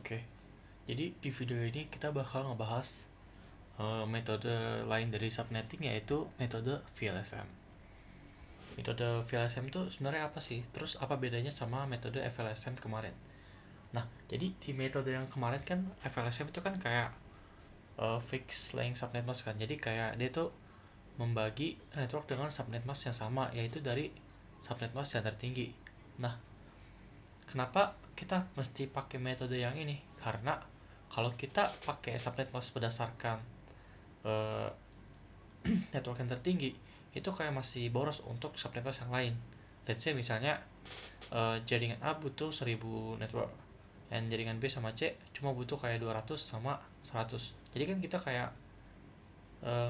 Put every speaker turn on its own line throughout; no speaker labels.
Oke, jadi di video ini kita bakal ngebahas metode lain dari subnetting, yaitu metode VLSM. Metode VLSM itu sebenarnya apa sih? Terus apa bedanya sama metode FLSM kemarin? Nah, jadi di metode yang kemarin kan FLSM itu kan kayak fixed length subnet mask kan. Jadi kayak dia tuh membagi network dengan subnet mask yang sama, yaitu dari subnet mask yang tertinggi. Nah, kenapa kita mesti pakai metode yang ini? Karena kalau kita pakai subnet mask berdasarkan eh, network yang tertinggi, itu kayak masih boros untuk subnet mask yang lain. Let's say misalnya jaringan A butuh 1000 network, dan jaringan B sama C cuma butuh kayak 200 sama 100. Jadi kan kita kayak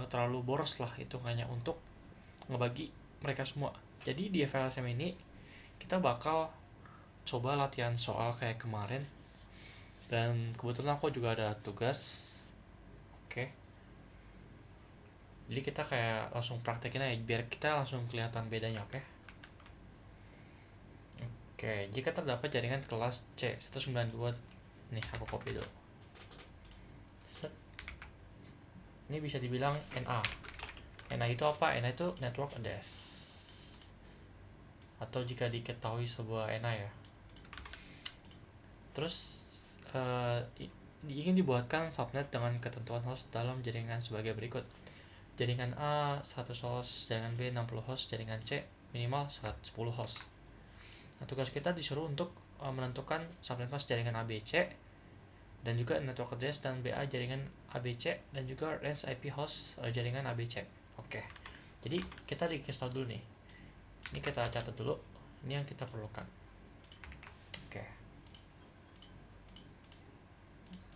terlalu boros lah hitungannya untuk ngebagi mereka semua. Jadi di FLSM ini kita bakal coba latihan soal kayak kemarin, dan kebetulan aku juga ada tugas. Oke, jadi kita kayak langsung praktekin aja biar kita langsung kelihatan bedanya. Oke, jika terdapat jaringan kelas C192, nih aku copy dulu. Set. Ini bisa dibilang NA. NA itu apa? NA itu network address, atau jika diketahui sebuah NA ya. Terus ingin dibuatkan subnet dengan ketentuan host dalam jaringan sebagai berikut. Jaringan A 100 host, jaringan B 60 host, jaringan C minimal 10 host. Nah, tugas kita disuruh untuk menentukan subnet mask jaringan ABC, dan juga network address dan BA jaringan ABC, dan juga range IP host jaringan ABC. Oke, jadi kita dikasih tahu dulu nih. Ini kita catat dulu. Ini yang kita perlukan. Oke,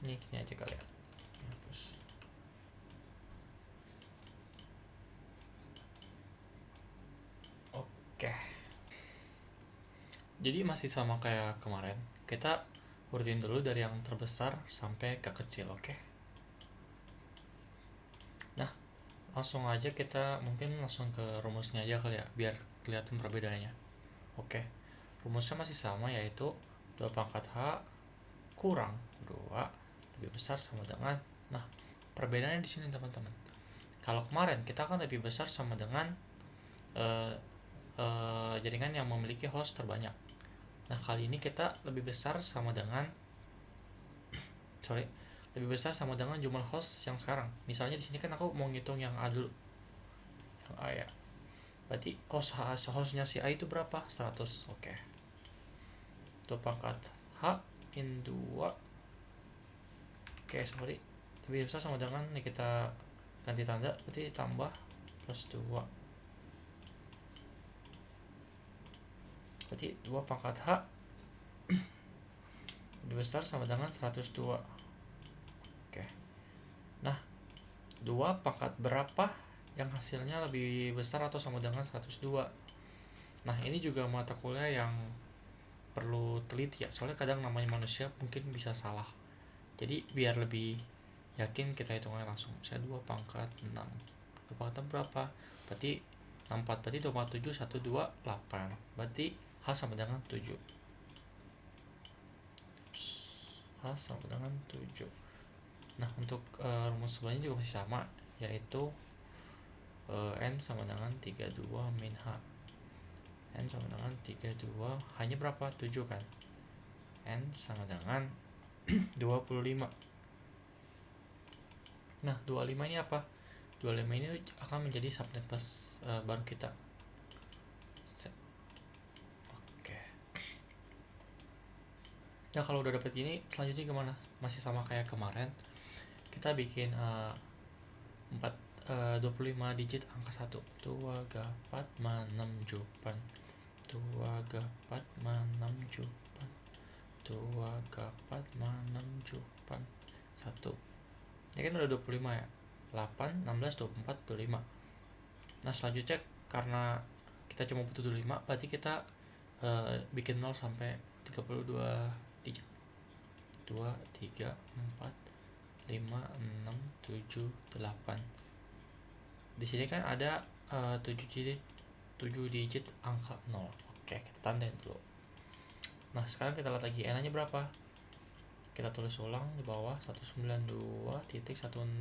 ini gini aja kali ya. Hapus. Oke, jadi masih sama kayak kemarin. Kita urutin dulu dari yang terbesar sampai ke kecil. Oke, nah langsung aja kita mungkin langsung ke rumusnya aja kali ya, biar kelihatan perbedaannya. Oke, rumusnya masih sama, yaitu 2 pangkat H kurang 2 lebih besar sama dengan, nah perbedaannya di sini teman-teman. Kalau kemarin kita kan lebih besar sama dengan jaringan yang memiliki host terbanyak. Nah, kali ini kita lebih besar sama dengan lebih besar sama dengan jumlah host yang sekarang. Misalnya di sini kan aku mau ngitung yang A dulu, yang A ya. Berarti hostnya si A itu berapa? 100. Oke, 2 pangkat H in 2. Oke, sorry, lebih besar sama dengan, nih kita ganti tanda, berarti tambah plus 2. Berarti 2 pangkat H lebih besar sama dengan 102. Oke, nah 2 pangkat berapa yang hasilnya lebih besar atau sama dengan 102? Nah, ini juga mata kuliah yang perlu teliti ya, soalnya kadang namanya manusia mungkin bisa salah. Jadi biar lebih yakin kita hitungnya langsung. Misalnya 2 pangkat 6. 2 pangkat berapa? Berarti 64. Berarti 2 pangkat 7, 128. Berarti H sama dengan 7. H sama dengan 7. Nah, untuk rumus sebelahnya juga masih sama, yaitu N sama dengan 32 min H. N sama dengan 32. Hanya berapa? 7 kan? N sama dengan 25. Nah, 25 ini apa? 25 ini akan menjadi subnet mask baru kita. Oke. Nah, kalau udah dapet gini, selanjutnya gimana? Masih sama kayak kemarin. Kita bikin 25 digit angka 1. 2 gapat ma 6 jupan. 2 gapat ma 6 jupan. 2 gapat ma 6 jupan. 1. Ini kan udah 25 ya. 8, 16, 24, 25. Nah, selanjutnya karena kita cuma butuh 25, berarti kita bikin 0 sampai 32 digit. 2, 3, 4, 5, 6, 7, 8. Di sini kan ada 7 digit angka 0. Oke, kita tandain dulu. Nah, sekarang kita lihat lagi N-nya berapa. kita tulis ulang di bawah 192.168.100.0.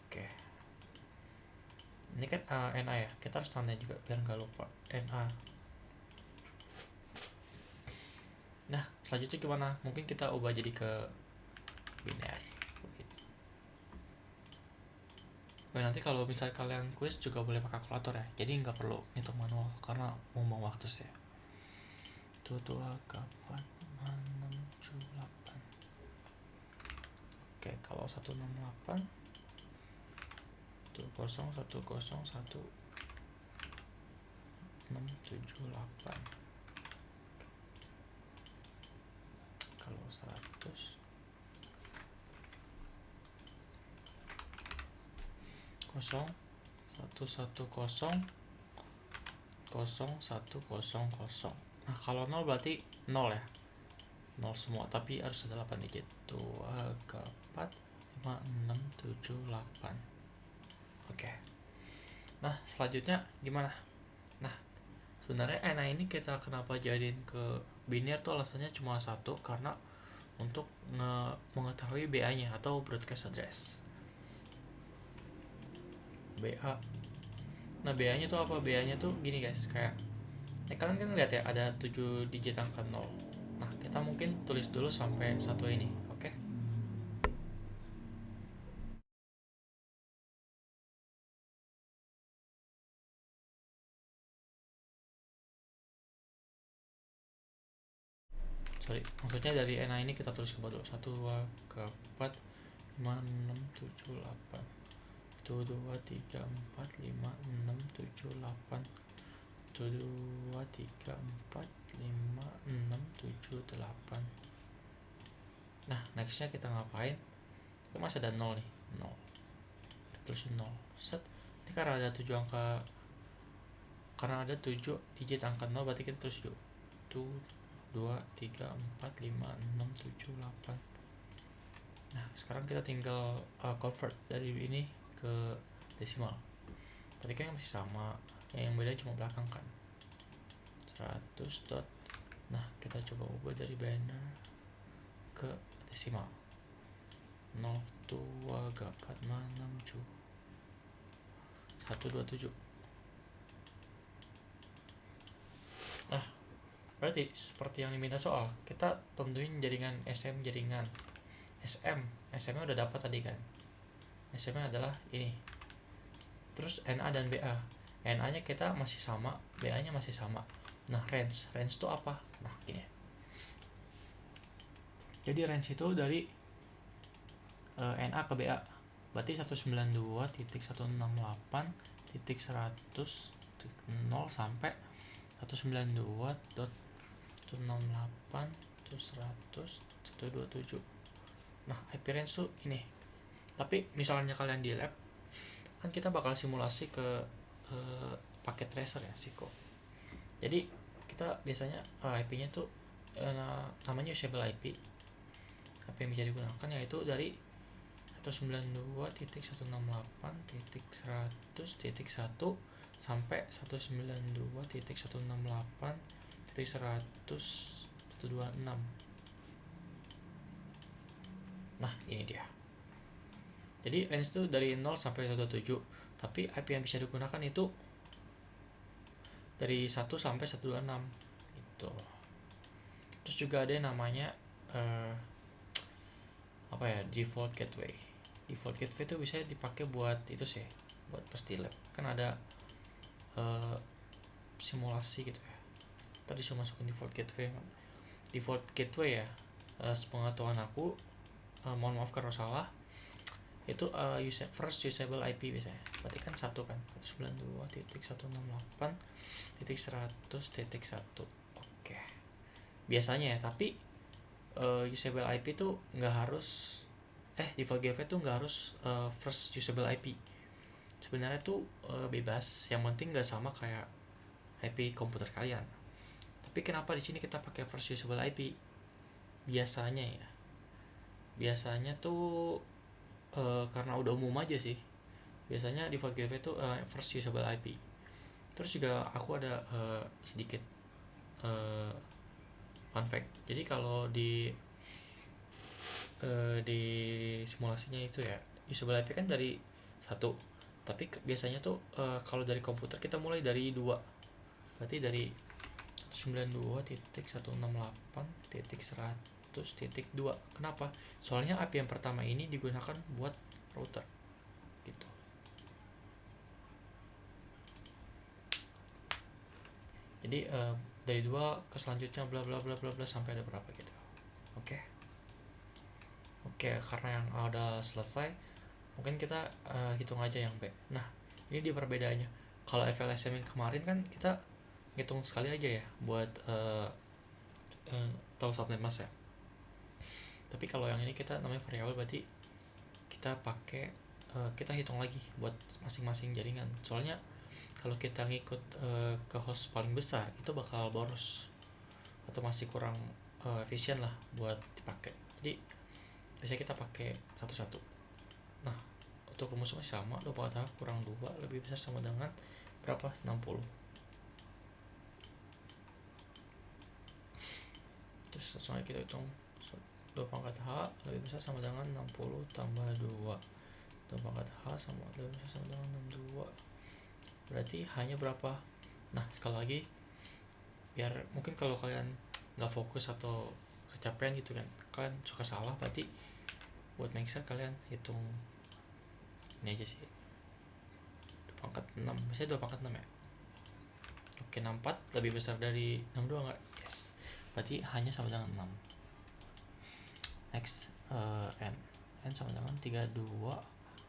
Oke, ini kan NA ya, kita harus tanda juga biar nggak lupa NA. Nah, selanjutnya gimana? Mungkin kita ubah jadi ke biner. Nanti kalau misalnya kalian kuis juga boleh pakai kalkulator ya, jadi nggak perlu ngitung manual karena mau waktu sih. 128,678. Oke, kalau 168 1011678. Kalau 100 110,010,100. Nah, kalau 0 berarti 0 ya, 0 semua, tapi harus ada 8 digit. 2, 4, 5, 6, 7, 8. Oke. Nah, selanjutnya gimana? Nah, sebenarnya NA ini kita kenapa jadiin ke biner tuh alasannya cuma satu, karena untuk mengetahui BA-nya atau broadcast address. BA. Nah, BA-nya tuh apa? BA-nya tuh gini guys, kayak kalian kan lihat ya, ada 7 digit angka 0. Nah, kita mungkin tulis dulu sampai satu ini, oke? Sorry, maksudnya dari NA ini kita tulis ke bawah dulu. 1, 2, 4, 5, 6, 7, 8. 1, 2, 3, 4, 5, 6, 7, 8. 1, 2, 3, 4, 5, 6, 7, 8. Nah, nextnya kita ngapain? Kita masih ada 0 nih, 0. Terus 0. Set. Ini karena ada 7 angka, karena ada 7 digit angka 0, berarti kita tulis 7. 1, 2, 3, 4, 5, 6, 7, 8. Nah, sekarang kita tinggal convert dari ini ke desimal. Tadi kan masih sama, yang beda cuma belakang kan. 100 dot. Nah, kita coba ubah dari biner ke desimal. 0, 2, 4, 5, 6, 7, 127. Nah, berarti seperti yang diminta soal, kita tentuin jaringan SM, jaringan SM nya udah dapat tadi kan. SM nya adalah ini. Terus NA dan BA. NA nya kita masih sama, BA nya masih sama. Nah, range itu apa? Nah, gini. Jadi range itu dari NA ke BA. Berarti 192.168.100.0 sampai 192.168.100.127. Nah, IP range tuh ini. Tapi misalnya kalian di lab, kan kita bakal simulasi ke paket tracer ya, Siko. Jadi kita biasanya IP-nya tuh namanya usable IP. IP yang bisa digunakan yaitu dari 192.168.100.1 sampai 192.168.100.126. Nah, ini dia. Jadi range itu dari 0 sampai 127, tapi IP yang bisa digunakan itu dari 1 sampai 126 gitu. Terus juga ada yang namanya apa ya, default gateway. Default gateway itu bisa dipakai buat itu sih, buat pasti lab. Kan ada simulasi gitu ya. Tadi disuruh masukin default gateway. Default gateway ya, sepengetahuan aku, mohon maaf kalau salah, itu first usable IP biasanya. Berarti kan 1 kan, 192.168.100.1. Oke. Biasanya ya, tapi usable IP tuh nggak harus default gateway tuh nggak harus first usable IP. Sebenarnya tuh bebas, yang penting nggak sama kayak IP komputer kalian. Tapi kenapa di sini kita pakai first usable IP? Biasanya tuh karena udah umum aja sih. Biasanya default gateway tuh first usable IP. Terus juga aku ada sedikit uh, fun fact. Jadi kalau di simulasinya itu ya, usable IP kan dari satu, tapi biasanya tuh kalau dari komputer kita mulai dari dua, berarti dari 92.168.100.2. Kenapa? Soalnya IP yang pertama ini digunakan buat router gitu. Jadi dari dua ke selanjutnya bla bla bla bla bla sampai ada berapa gitu. Oke. Oke, karena yang A udah selesai, mungkin kita hitung aja yang B. Nah, ini dia perbedaannya. Kalau FLSM yang kemarin kan kita hitung sekali aja ya buat tahu subnet mask ya. Tapi kalau yang ini kita namanya variabel, berarti kita pakai kita hitung lagi buat masing-masing jaringan. Soalnya kalau kita ngikut ke host paling besar itu bakal boros atau masih kurang efisien lah buat dipakai. Jadi biasanya kita pakai satu-satu. Nah, untuk rumusnya masih sama, 24H kurang 2 lebih besar sama dengan berapa? 60. Terus langsung aja kita hitung 2/H lebih besar sama dengan 60 tambah 2. 2/H sama lebih besar sama dengan 62. Berarti hanya berapa? Nah, sekali lagi biar mungkin kalau kalian nggak fokus atau kecapean gitu kan, kalian suka salah, berarti buat make sure kalian hitung ini aja sih, 2/6. Biasanya 2/6 ya. Oke, 64 lebih besar dari 62 nggak? Yes, berarti hanya sama dengan 6. Next, n sama dengan 32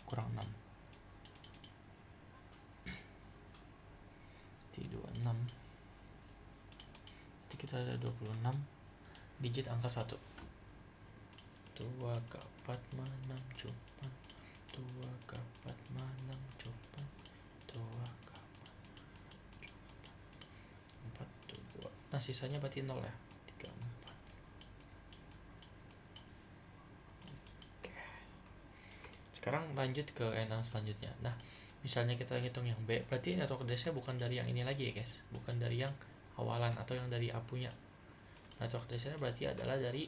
kurang 6. 26. Berarti kita ada 26 digit angka 1. 2 ke 4 6 cuman 2 ke 4 6 cuman 2 ke 4 2. Nah, sisanya berarti 0 ya. 34. Oke. Sekarang lanjut ke NA selanjutnya. Nah, misalnya kita ngitung yang B, berarti network address-nya bukan dari yang ini lagi ya guys, bukan dari yang awalan atau yang dari A-nya. Network address-nya berarti adalah dari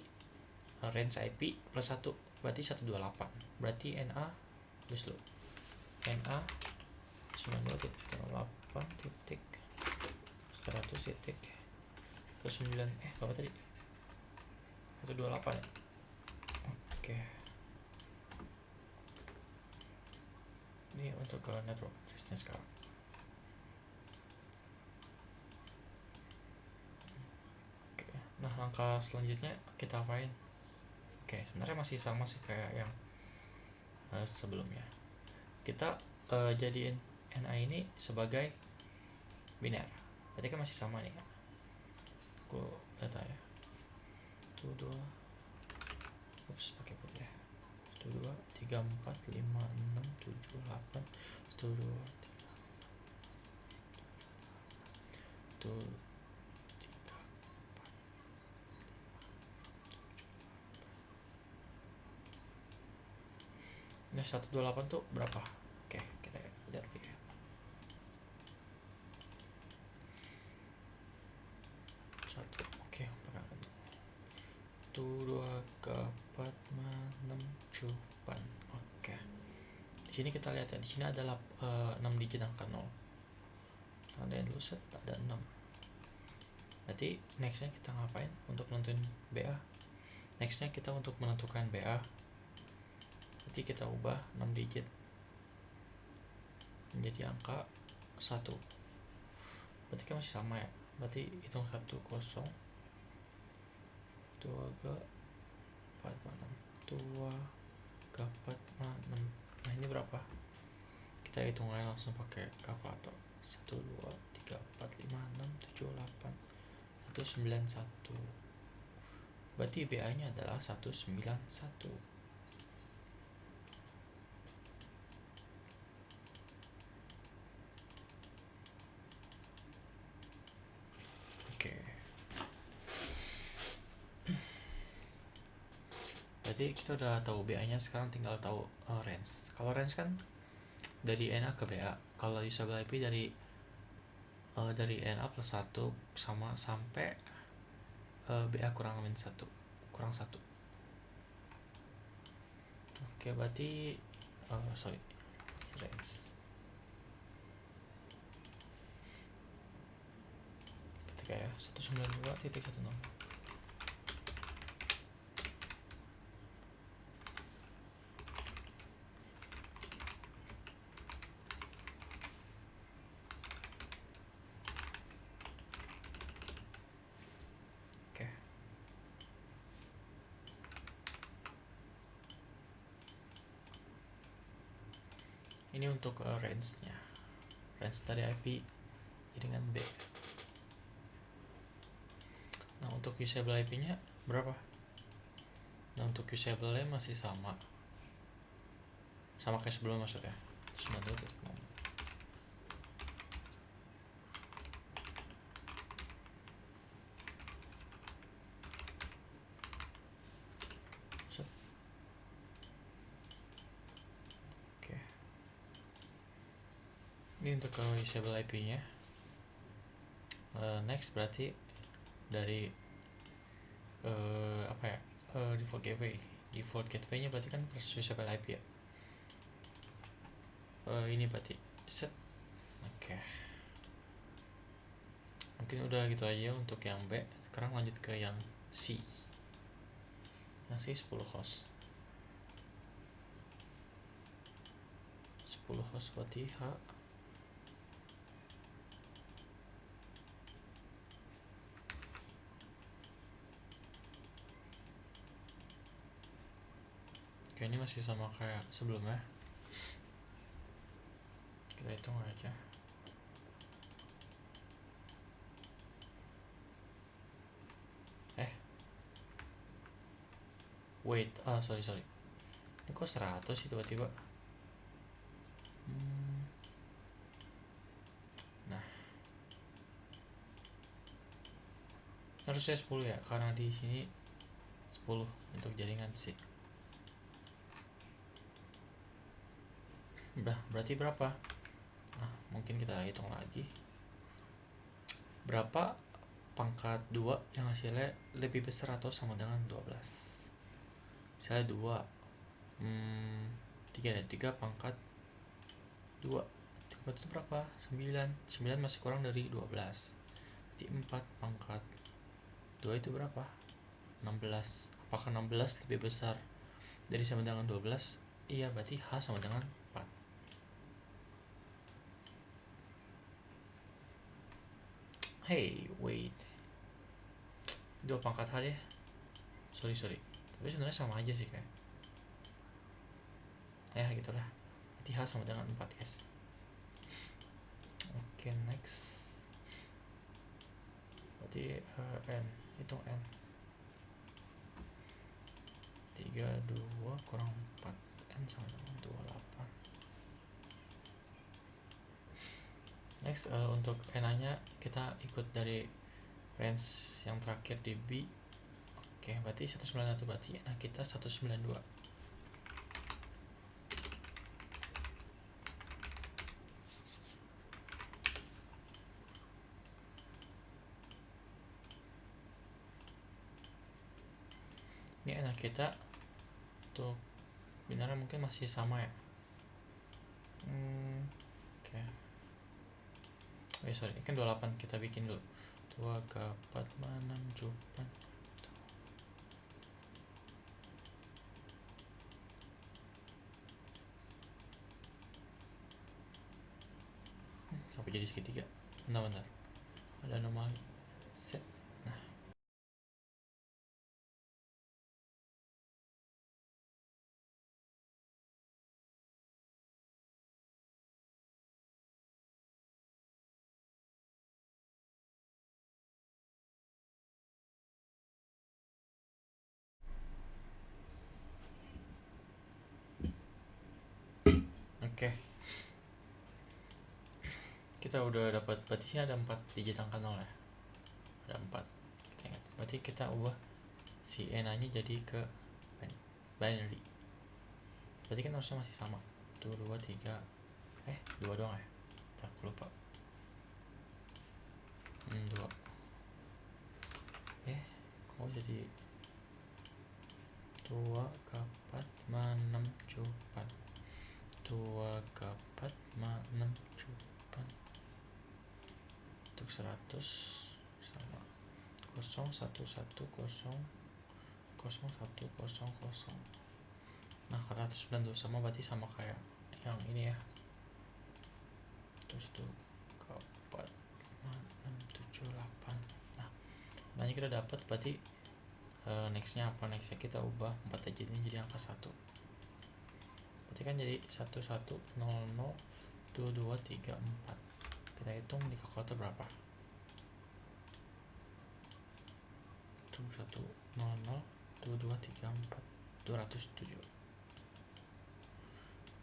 range IP plus 1, berarti 128. Berarti NA tulis dulu, NA 92.100.9 berapa tadi? 128 ya. Oke. Ini untuk ke network address-nya sekarang. Oke. Nah, langkah selanjutnya kita apain? Oke, sebenarnya masih sama sih kayak yang sebelumnya. Kita jadiin NA ini sebagai biner. Berarti kan masih sama nih. Aku data ya. 1 2 pakai putih ya. 1 2 3 4 5 6 7 8 1 2 3 1 3 4. Ini 128 tuh berapa? Oke, kita lihat lagi ya. 1. Oke, pakai 1 2 ke 4 6 cuman. Oke. Di sini kita lihat ya, di sini adalah 6 digit angka 0. Tandain dulu set, ada 6. Berarti nextnya kita ngapain untuk menentuin BA? Nextnya kita untuk menentukan BA, berarti kita ubah 6 digit menjadi angka 1. Berarti kan masih sama ya. Berarti hitung 1 0 2 ke 4 6 2 ke 4 6. Nah, ini berapa? Kita hitung aja langsung pakai kalkulator. 1 2 3 4 5 6 7 8 191. Berarti BA nya adalah 191. Oke. Berarti kita udah tahu BA nya, sekarang tinggal tahu range. Kalau range kan dari NA ke BA. Kalau usable IP dari dari NA plus 1 sama sampai BA kurang min 1 kurang 1. Oke, berarti sorry, range ketika ya 192.10. Oke, ini untuk range-nya, range dari IP jaringan B. Nah, untuk usable IP-nya berapa? Nah, untuk usable-nya masih sama kayak sebelum maksudnya 92.6. Oke, ini untuk usable IP-nya. Next berarti dari apa ya, default gateway nya berarti kan first usable IP ya. Ini berarti set. Oke, mungkin udah gitu aja untuk yang B. Sekarang lanjut ke yang C. Yang C 10 host 10 host berarti H. Oke, ini masih sama kayak sebelumnya, kita hitung aja. Wait, sorry, ini kok 100 sih tiba-tiba. Nah, harusnya 10 ya, karena di sini 10 untuk jaringan C. Berarti berapa? Nah, mungkin kita hitung lagi. Berapa pangkat 2 yang hasilnya lebih besar atau sama dengan 12? Misalnya 2, 3 dan 3 pangkat 2. 3 itu berapa? 9. 9 masih kurang dari 12. Berarti 4 pangkat 2 itu berapa? 16. Apakah 16 lebih besar dari sama dengan 12? Iya, berarti H sama dengan 4. Hey, wait. 2 pangkat H deh. Sorry. Tapi sebenarnya sama aja sih kayak. Ya, gitulah. Berarti H sama dengan 4, guys. Oke, next. Berarti N. Hitung N. 3, 2 kurang 4. N sama dengan 28. Next, untuk NA-nya kita ikut dari range yang terakhir di B. Oke, berarti 191, berarti NA kita 192. Ini NA kita untuk binarnya mungkin masih sama ya. Oke. Sorry, ini kan 28, kita bikin dulu. 2 4 6 jupan. Apa jadi segitiga? Bentar. Ada anomali. Set. Nah. Oke. Kita udah dapat, berarti sini ada 4 digit angka 0 ya. Ada 4. Kita ingat. Berarti kita ubah si NA-nya jadi ke binary. Berarti kan harusnya masih sama. 2 2 3. 2 doang ya. Aku lupa. 2 kok jadi 2 kapat ma 6 cupan 2 kapat ma 6 cupan untuk 100 sama 0 1 1 0 0 1 0 0. Nah karena 192 sama berarti sama kayak yang ini ya, terus tuh kapat 6 7 8. Nah nanya kita dapat berarti nextnya apa, nextnya kita ubah 4 aja ini jadi angka 1, berarti kan jadi 1 1 0 0 2 2 3 4. Kita hitung di kalkulator berapa tuh, 1 0 0 2 2 3 4 207.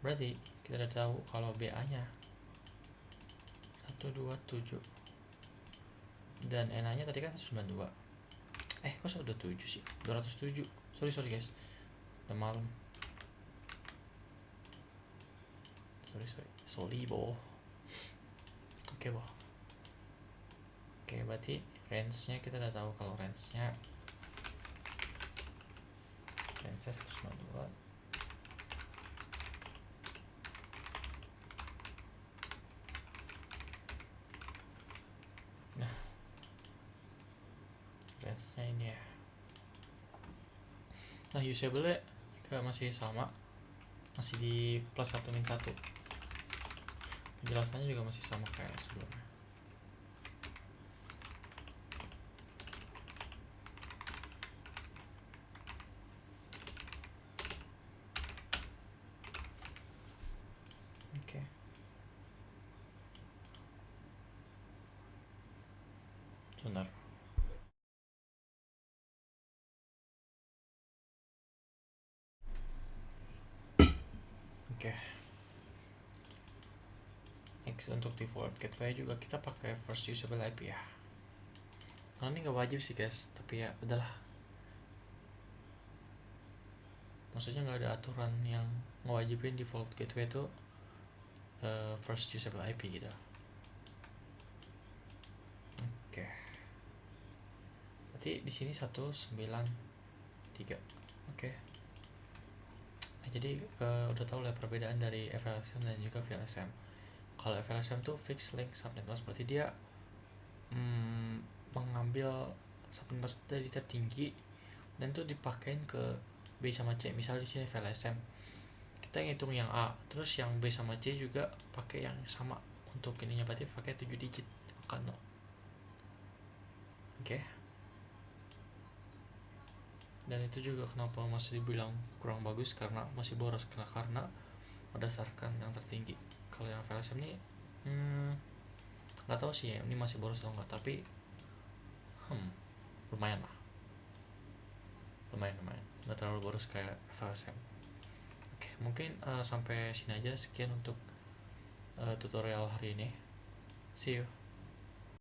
Berarti kita udah tahu kalau BA nya 127 dan NA nya tadi kan 192. Kok 127 sih, 207. Sorry guys, udah malam. Sorry boh. Oke berarti range nya kita udah tahu kalau range nya 192. Nah range nya ini ya. Nah usable juga masih sama, masih di plus 1 min 1. Penjelasannya juga masih sama kayak sebelumnya. Sebentar. Next untuk default gateway juga kita pakai first usable IP ya. Nah ini nggak wajib sih guys, tapi ya udahlah. Maksudnya nggak ada aturan yang ngewajibin default gateway itu first usable IP gitu. Berarti di sini 193. Nah, jadi udah tahu lah perbedaan dari FLSM dan juga VLSM. Kalau FLSM tuh fixed link subnet mask, berarti dia mengambil subnet mask dari tertinggi dan tuh dipakein ke B sama C. Misal di sini VLSM kita ngitung yang A, terus yang B sama C juga pakai yang sama untuk ininya, berarti pakai 7 digit angka 0. Dan itu juga kenapa masih dibilang kurang bagus, karena masih boros, karena berdasarkan yang tertinggi. Kalau yang VLSM ini nggak tahu sih ya, ini masih boros atau enggak, tapi lumayan nggak terlalu boros kayak VLSM. Mungkin sampai sini aja, sekian untuk tutorial hari ini. See you.